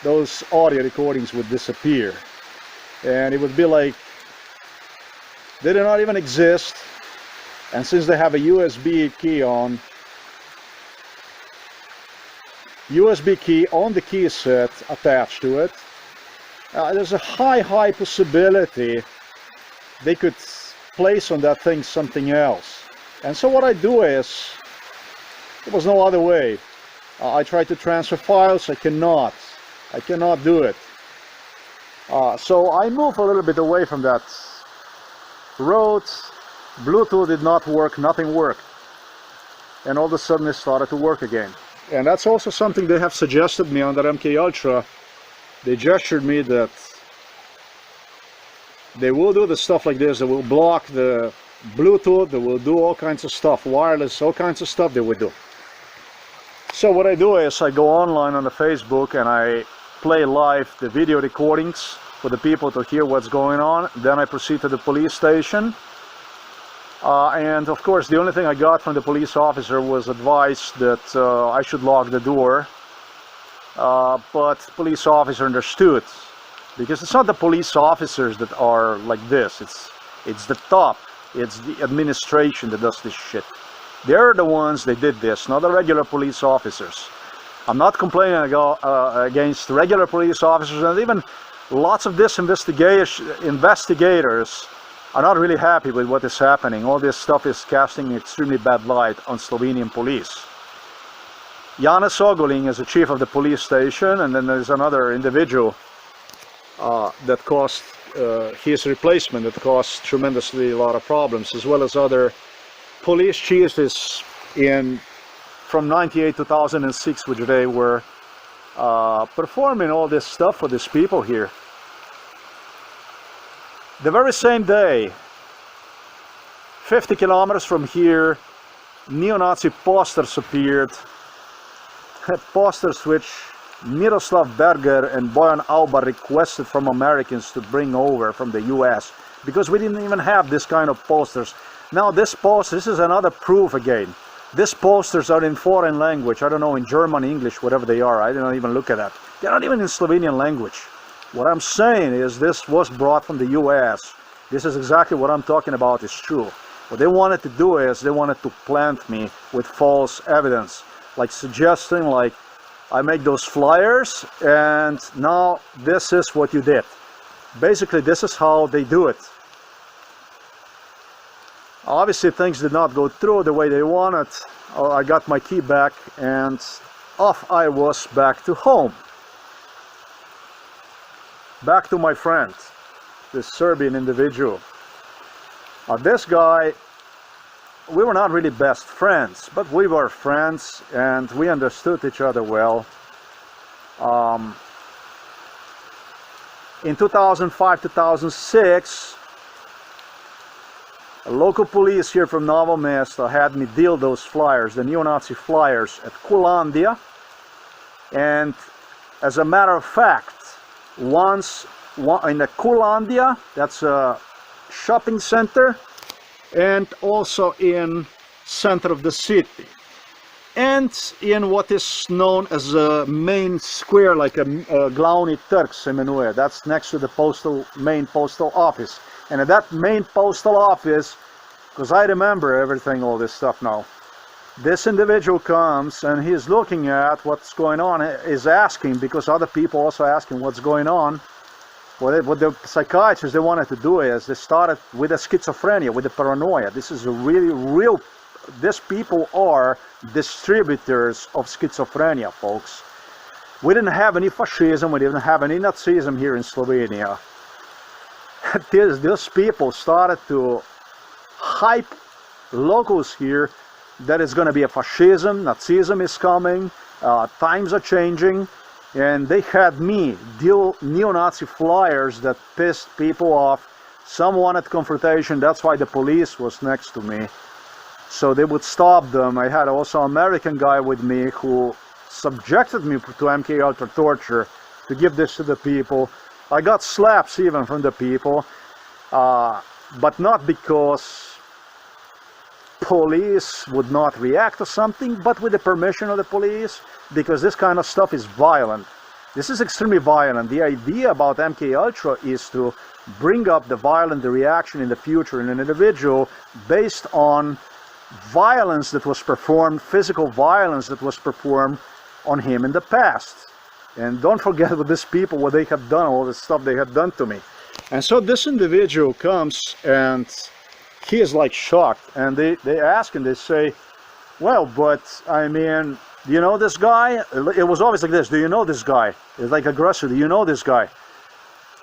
Speaker 2: those audio recordings would disappear, and it would be like they do not even exist. And since they have a USB key on the key set attached to it, there's a high possibility they could place on that thing something else. And so what I do is, there was no other way. I tried to transfer files, I cannot do it. So I move a little bit away from that road. Bluetooth did not work, nothing worked. And all of a sudden it started to work again. And that's also something they have suggested me under MK Ultra. They gestured me that They will do the stuff like this. They will block the Bluetooth. They will do all kinds of stuff, wireless, all kinds of stuff they will do. So what I do is I go online on the Facebook and I play live the video recordings for the people to hear what's going on. Then I proceed to the police station. And of course, the only thing I got from the police officer was advice that I should lock the door. But the police officer understood, because it's not the police officers that are like this. It's the top. It's the administration that does this shit. They're the ones that did this, not the regular police officers. I'm not complaining against regular police officers, and even lots of this investigators are not really happy with what is happening. All this stuff is casting an extremely bad light on Slovenian police. Janez Ogulin is the chief of the police station, and then there's another individual that caused his replacement, that caused tremendously a lot of problems, as well as other police chiefs from 98 to 2006, which they were performing all this stuff for these people here. The very same day, 50 kilometers from here, neo-Nazi posters appeared. Posters which Miroslav Berger and Bojan Aubar requested from Americans to bring over from the US, because we didn't even have this kind of posters. Now this is another proof again. These posters are in foreign language. I don't know, in German, English, whatever they are. I didn't even look at that. They're not even in Slovenian language. What I'm saying is this was brought from the US. This is exactly what I'm talking about is true. What they wanted to do is they wanted to plant me with false evidence, like suggesting like I make those flyers and now this is what you did. Basically this is how they do it. Obviously things did not go through the way they wanted. I got my key back and off I was back to home. Back to my friend, this Serbian individual. This guy, we were not really best friends, but we were friends and we understood each other well. In 2005-2006, local police here from Novo Mesto had me deal those flyers, the neo-Nazi flyers, at Kulandia. And as a matter of fact, once in the Kulandia, that's a shopping center, and also in center of the city, and in what is known as a main square, like a Glavni Trg se imenuje. That's next to the main postal office. And at that main postal office, because I remember everything, all this stuff now, this individual comes and he's looking at what's going on, is asking, because other people also asking what's going on. What the psychiatrists, they wanted to do is they started with the schizophrenia, with the paranoia. This is a really real, these people are distributors of schizophrenia, folks. We didn't have any fascism, we didn't have any Nazism here in Slovenia. These people started to hype locals here that it's going to be a fascism, Nazism is coming, times are changing, and they had me deal neo-Nazi flyers that pissed people off. Some wanted confrontation, that's why the police was next to me, so they would stop them. I had also an American guy with me who subjected me to MK Ultra torture to give this to the people. I got slaps even from the people, but not because police would not react to something, but with the permission of the police, because this kind of stuff is violent. This is extremely violent. The idea about MK Ultra is to bring up the violent reaction in the future in an individual based on violence that was performed, physical violence that was performed on him in the past. And don't forget with these people, what they have done, all the stuff they have done to me. And so this individual comes and he is like shocked, and they ask him, they say, well, but I mean, do you know this guy? It was always like this, do you know this guy? It's like aggressive, do you know this guy?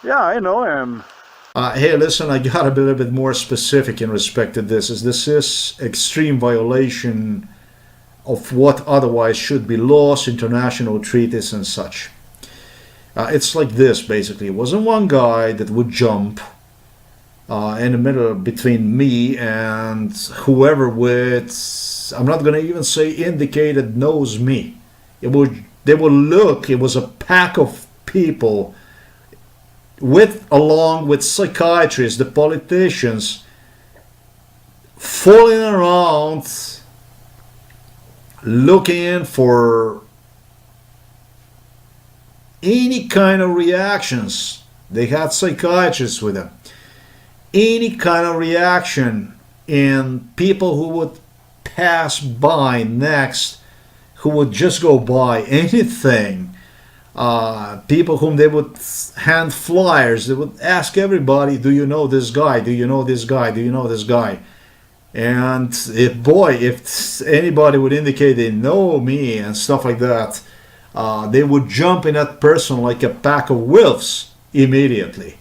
Speaker 2: Yeah, I know him.
Speaker 1: Hey, listen, I gotta be a little bit more specific in respect to this, as this is extreme violation of what otherwise should be laws, international treaties and such. It's like this, basically. It wasn't one guy that would jump in the middle between me and whoever with, I'm not going to even say indicated knows me. They would look, it was a pack of people along with psychiatrists, the politicians, fooling around, looking for any kind of reactions. They had psychiatrists with them. Any kind of reaction in people who would pass by next, who would just go by, anything. People whom they would hand flyers, they would ask everybody, do you know this guy? Do you know this guy? Do you know this guy? And if anybody would indicate they know me and stuff like that, they would jump in that person like a pack of wolves immediately.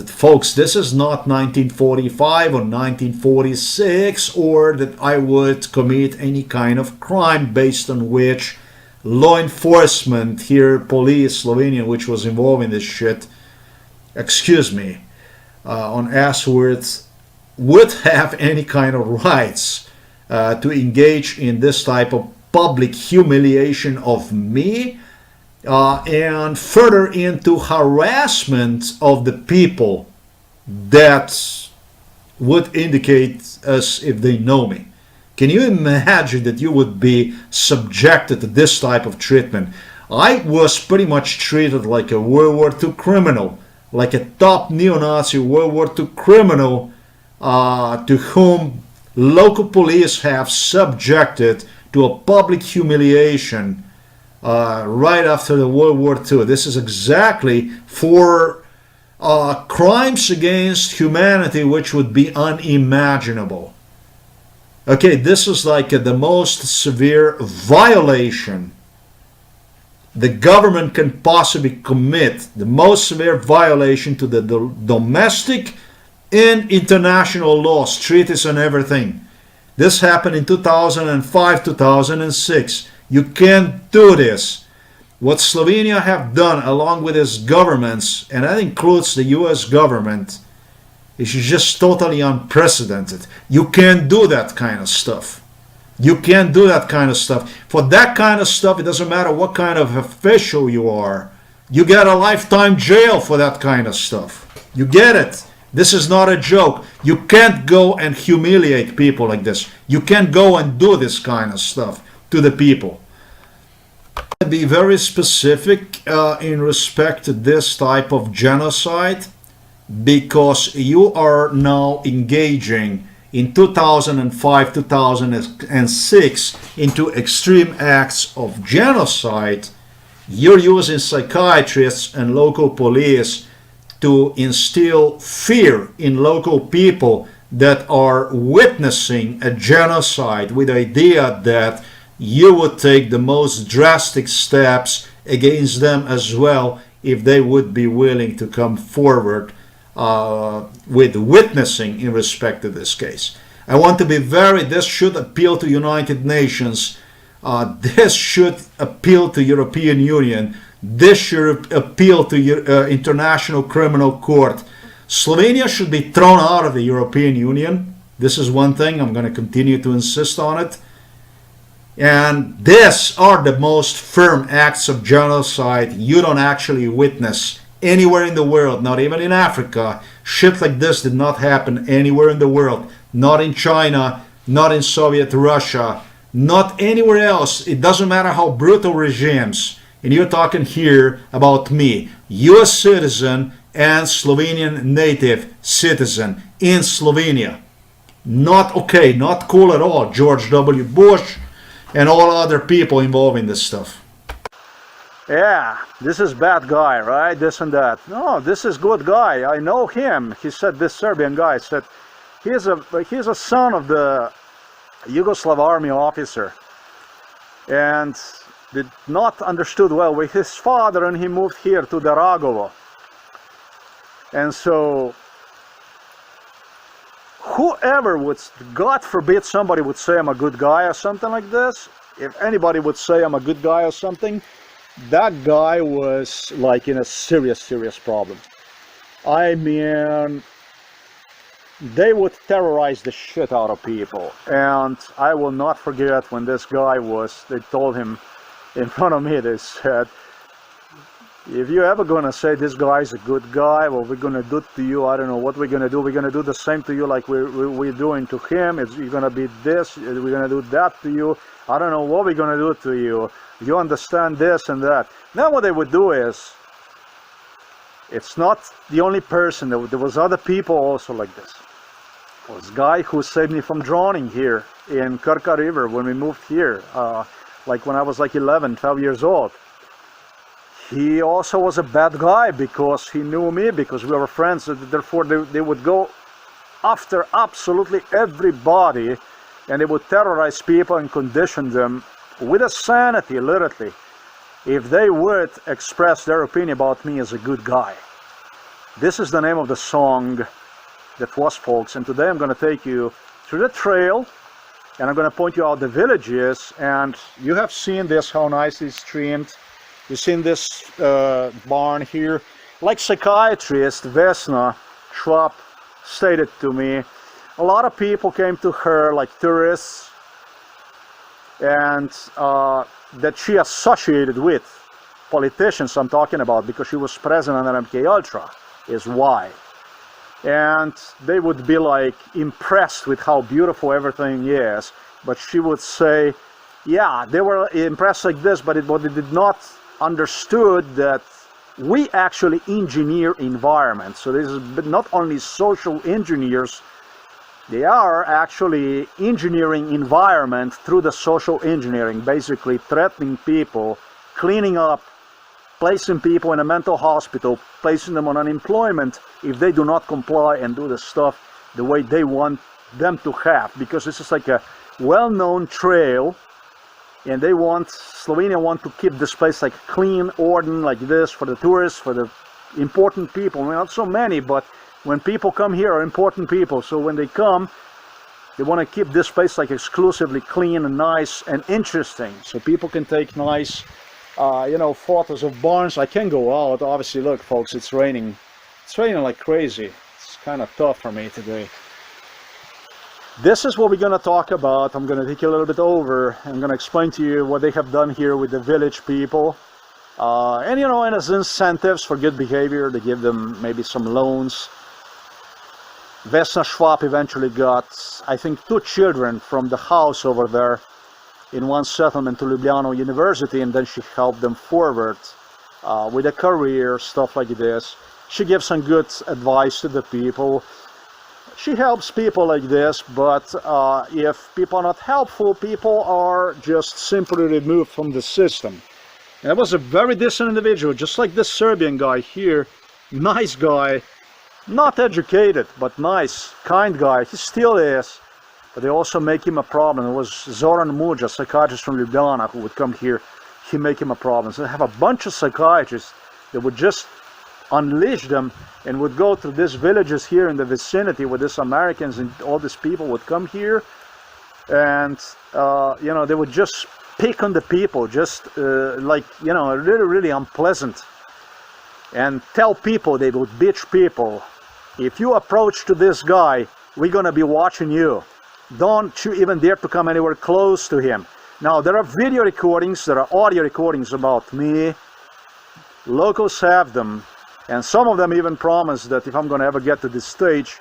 Speaker 1: Folks, this is not 1945 or 1946, or that I would commit any kind of crime based on which law enforcement here, police, Slovenia, which was involved in this shit, on Ashworth, would have any kind of rights to engage in this type of public humiliation of me, and further into harassment of the people that would indicate as if they know me. Can you imagine that you would be subjected to this type of treatment? I was pretty much treated like a World War II criminal, like a top neo-Nazi World War II criminal, to whom local police have subjected to a public humiliation right after the World War II. This is exactly for crimes against humanity which would be unimaginable. Okay, this is like the most severe violation the government can possibly commit, the most severe violation to the domestic and international laws, treaties and everything. This happened in 2005, 2006. You can't do this. What Slovenia have done along with its governments, and that includes the US government, is just totally unprecedented. You can't do that kind of stuff. You can't do that kind of stuff. For that kind of stuff, it doesn't matter what kind of official you are. You get a lifetime jail for that kind of stuff. You get it. This is not a joke. You can't go and humiliate people like this. You can't go and do this kind of stuff to the people. Be very specific in respect to this type of genocide, because you are now engaging in 2005, 2006 into extreme acts of genocide. You're using psychiatrists and local police to instill fear in local people that are witnessing a genocide, with the idea that you would take the most drastic steps against them as well if they would be willing to come forward with witnessing in respect to this case. I want to be this should appeal to United Nations, this should appeal to European Union, this should appeal to International Criminal Court. Slovenia should be thrown out of the European Union. This is one thing, I'm going to continue to insist on it. And these are the most firm acts of genocide you don't actually witness anywhere in the world, not even in Africa. Shit like this did not happen anywhere in the world. Not in China, not in Soviet Russia, not anywhere else. It doesn't matter how brutal regimes. And you're talking here about me, US citizen and Slovenian native citizen in Slovenia. Not okay, not cool at all. George W. Bush and all other people involved in this stuff.
Speaker 2: Yeah, this is bad guy, right? This and that. No, this is good guy. I know him. He said, this Serbian guy said, he's a son of the Yugoslav army officer, and did not understood well with his father, and he moved here to Daragovo. And so whoever would, God forbid somebody would say I'm a good guy or something like this, if anybody would say I'm a good guy or something, that guy was like in a serious problem. I mean, they would terrorize the shit out of people. And I will not forget when this guy they told him in front of me, they said, if you're ever gonna say this guy's a good guy, what we're gonna do to you, I don't know what we're gonna do. We're gonna do the same to you like we're doing to him. You're gonna be this, we're gonna do that to you. I don't know what we're gonna do to you. You understand this and that. Now what they would do is, it's not the only person. There was other people also like this. There was a guy who saved me from drowning here in Kirka River when we moved here, like when I was like 11, 12 years old. He also was a bad guy because he knew me, because we were friends, and therefore they would go after absolutely everybody, and they would terrorize people and condition them with a sanity, literally, if they would express their opinion about me as a good guy. This is the name of the song that was, folks, and today I'm going to take you through the trail, and I'm going to point you out the villages, and you have seen this, how nice it's trimmed. You've seen this barn here. Like psychiatrist Vesna Schwab stated to me, a lot of people came to her like tourists, and that she associated with politicians I'm talking about, because she was president of MK Ultra, is why. And they would be like impressed with how beautiful everything is, but she would say, yeah, they were impressed like this, but what they did not understood that we actually engineer environment. So this is not only social engineers, they are actually engineering environment through the social engineering, basically threatening people, cleaning up, placing people in a mental hospital, placing them on unemployment if they do not comply and do the stuff the way they want them to have, because this is like a well-known trail. And Slovenia want to keep this place like clean, orderly, like this, for the tourists, for the important people. I mean, not so many, but when people come here are important people. So when they come, they want to keep this place like exclusively clean and nice and interesting. So people can take nice, photos of barns. I can go out. Obviously, look, folks, it's raining. It's raining like crazy. It's kind of tough for me today. This is what we're going to talk about. I'm going to take you a little bit over. I'm going to explain to you what they have done here with the village people. And as incentives for good behavior, they give them maybe some loans. Vesna Schwab eventually got, I think, 2 children from the house over there in one settlement to Ljubljana University, and then she helped them forward with a career, stuff like this. She gives some good advice to the people. She helps people like this, but if people are not helpful, people are just simply removed from the system. And that was a very decent individual, just like this Serbian guy here. Nice guy, not educated, but nice, kind guy. He still is, but they also make him a problem. It was Zoran Muja, psychiatrist from Ljubljana, who would come here. He make him a problem. So they have a bunch of psychiatrists that would just unleash them and would go to these villages here in the vicinity where these Americans and all these people would come here, and they would just pick on the people, just really unpleasant, and tell people, they would bitch people, if you approach to this guy, we're gonna be watching you. Don't you even dare to come anywhere close to him. Now there are video recordings, there are audio recordings about me. Locals have them. And some of them even promise that if I'm going to ever get to this stage,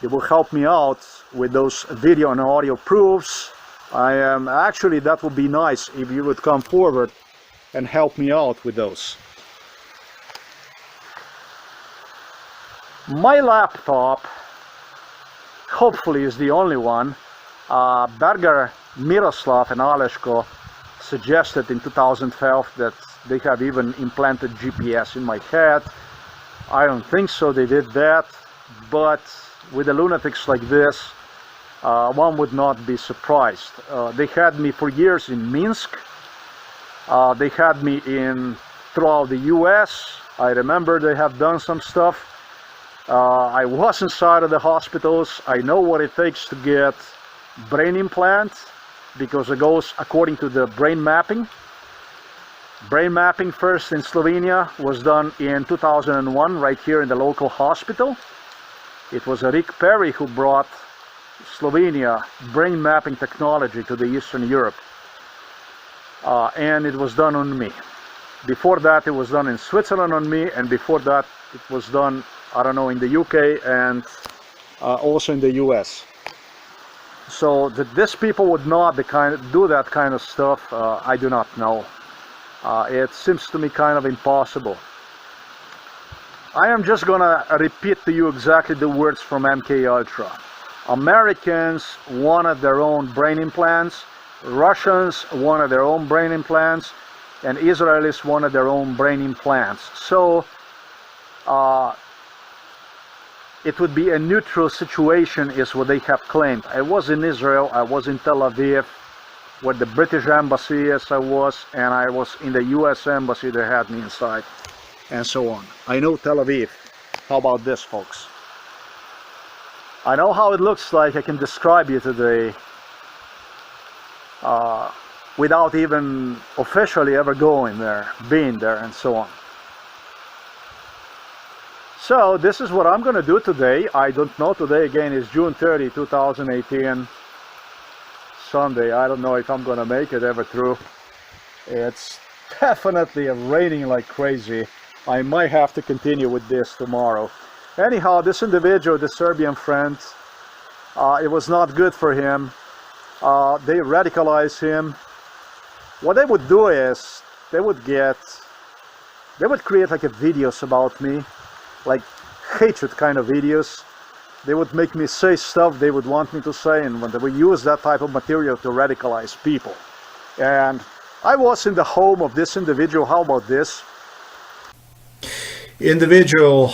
Speaker 2: they will help me out with those video and audio proofs. Actually, that would be nice if you would come forward and help me out with those. My laptop, hopefully, is the only one. Berger, Miroslav and Aleško suggested in 2012 that they have even implanted GPS in my head. I don't think so, they did that, but with the lunatics like this, one would not be surprised. They had me for years in Minsk. They had me throughout the US. I remember they have done some stuff. I was inside of the hospitals. I know what it takes to get brain implants, because it goes according to the brain mapping. Brain mapping first in Slovenia was done in 2001 right here in the local hospital. It was Rick Perry who brought Slovenia brain mapping technology to the Eastern Europe. And it was done on me. Before that, it was done in Switzerland on me, and before that, it was done, I don't know, in the UK and also in the US. So that these people would not do that kind of stuff, I do not know. It seems to me kind of impossible. I am just gonna repeat to you exactly the words from MK Ultra. Americans wanted their own brain implants, Russians wanted their own brain implants, and Israelis wanted their own brain implants. So it would be a neutral situation is what they have claimed. I was in Israel, I was in Tel Aviv, where the British embassy is, and I was in the US embassy, they had me inside, and so on. I know Tel Aviv. How about this, folks? I know how it looks like. I can describe you today without even officially ever going there, being there, and so on. So this is what I'm going to do today. I don't know. Today again is June 30, 2018, Sunday. I don't know if I'm going to make it ever through. It's definitely raining like crazy. I might have to continue with this tomorrow. Anyhow, this individual, the Serbian friend, it was not good for him. They radicalized him. What they would do is they would create like videos about me, like hatred kind of videos. They would make me say stuff they would want me to say, and when they would use that type of material to radicalize people. And I was in the home of this individual. How about this?
Speaker 1: Individual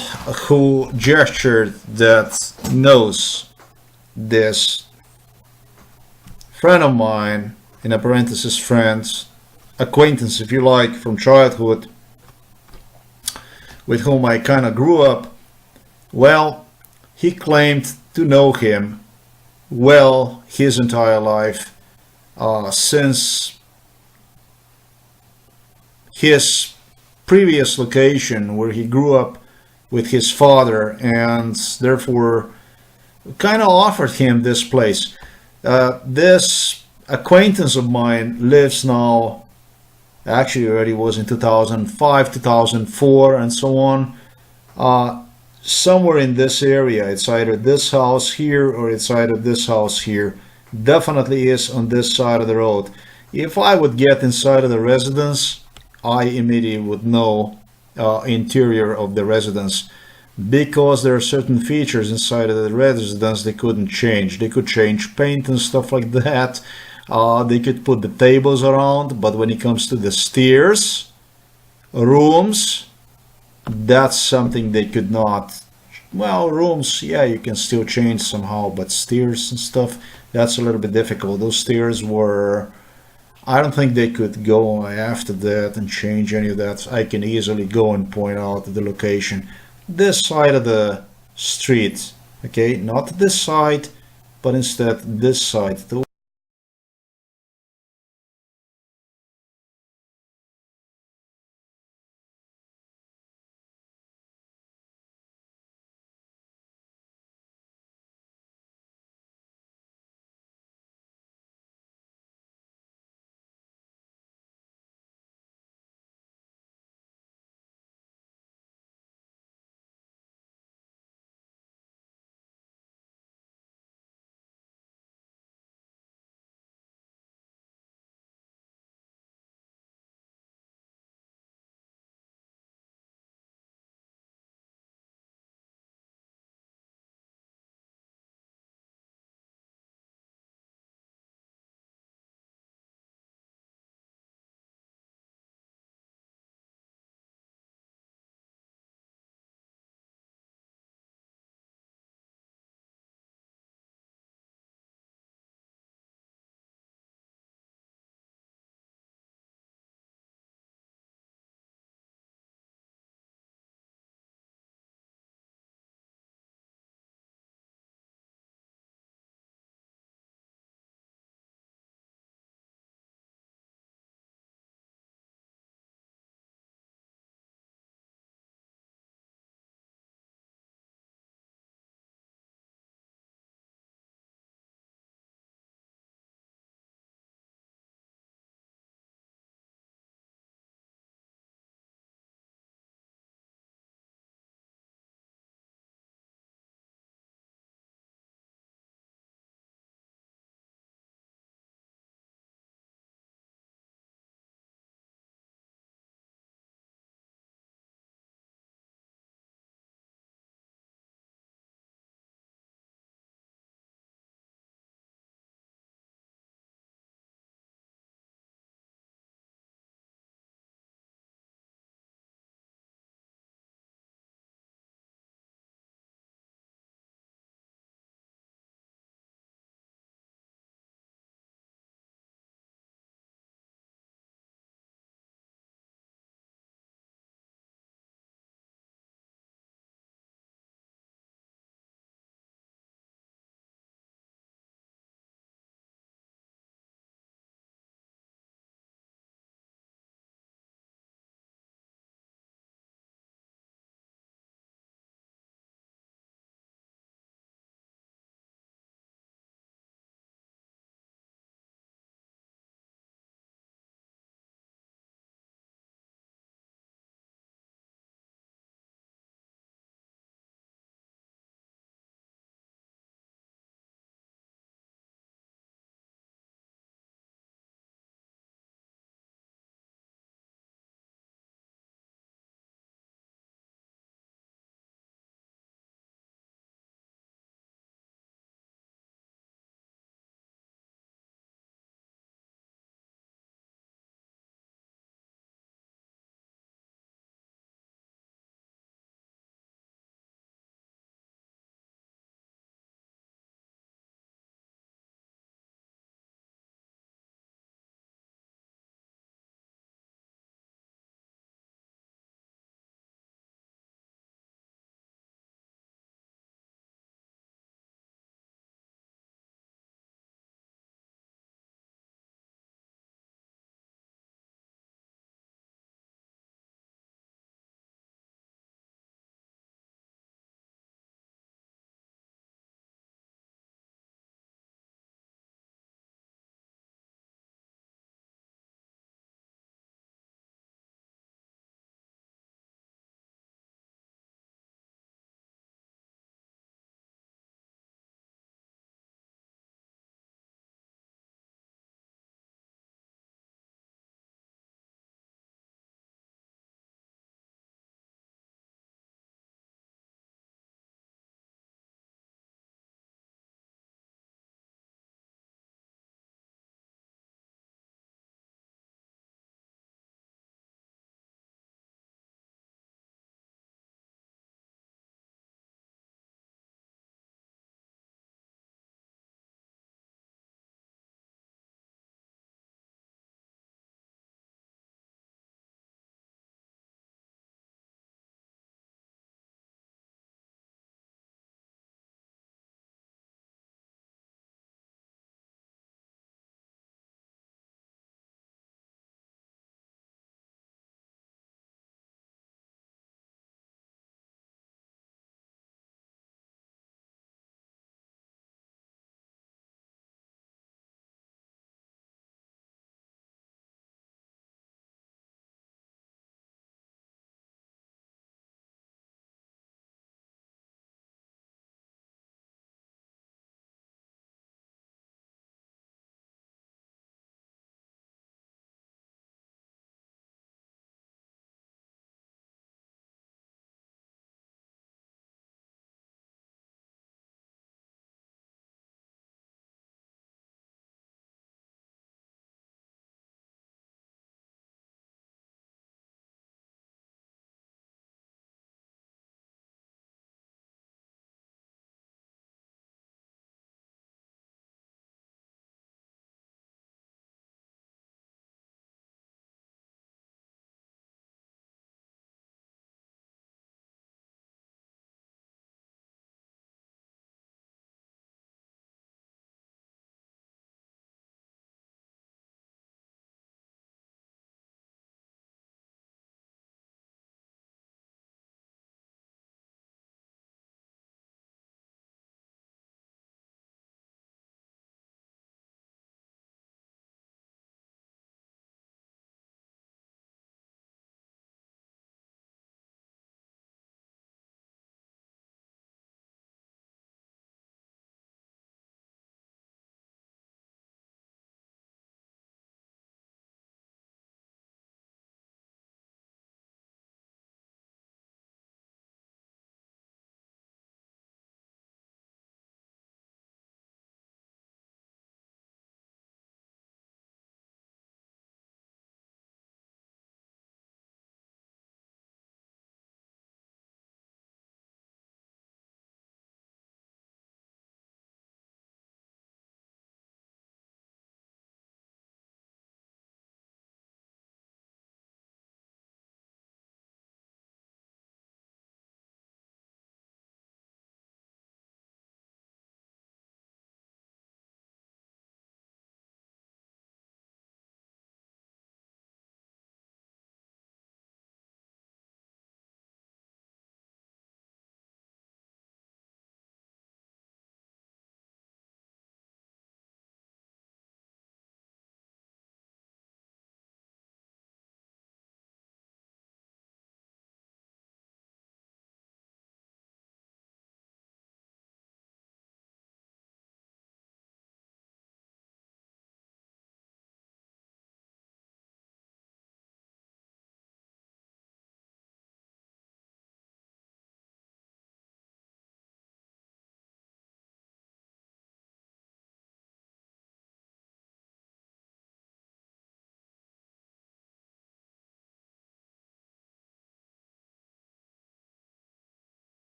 Speaker 1: who gestured that knows this friend of mine, in a parenthesis friends, acquaintance if you like, from childhood, with whom I kind of grew up. Well, he claimed to know him well his entire life, since his previous location where he grew up with his father, and therefore kind of offered him this place. This acquaintance of mine lives now, actually already was in 2005, 2004, and so on, somewhere in this area. It's either this house here or it's either this house here. Definitely is on this side of the road. If I would get inside of the residence, I immediately would know interior of the residence, because there are certain features inside of the residence they couldn't change. They could change paint and stuff like that. They could put the tables around, but when it comes to the stairs, rooms, that's something they could not. Well, rooms, yeah, you can still change somehow, but stairs and stuff, that's a little bit difficult. Those stairs were, I don't think they could go after that and change any of that. I can easily go and point out the location. This side of the street, okay, not this side, but instead this side. The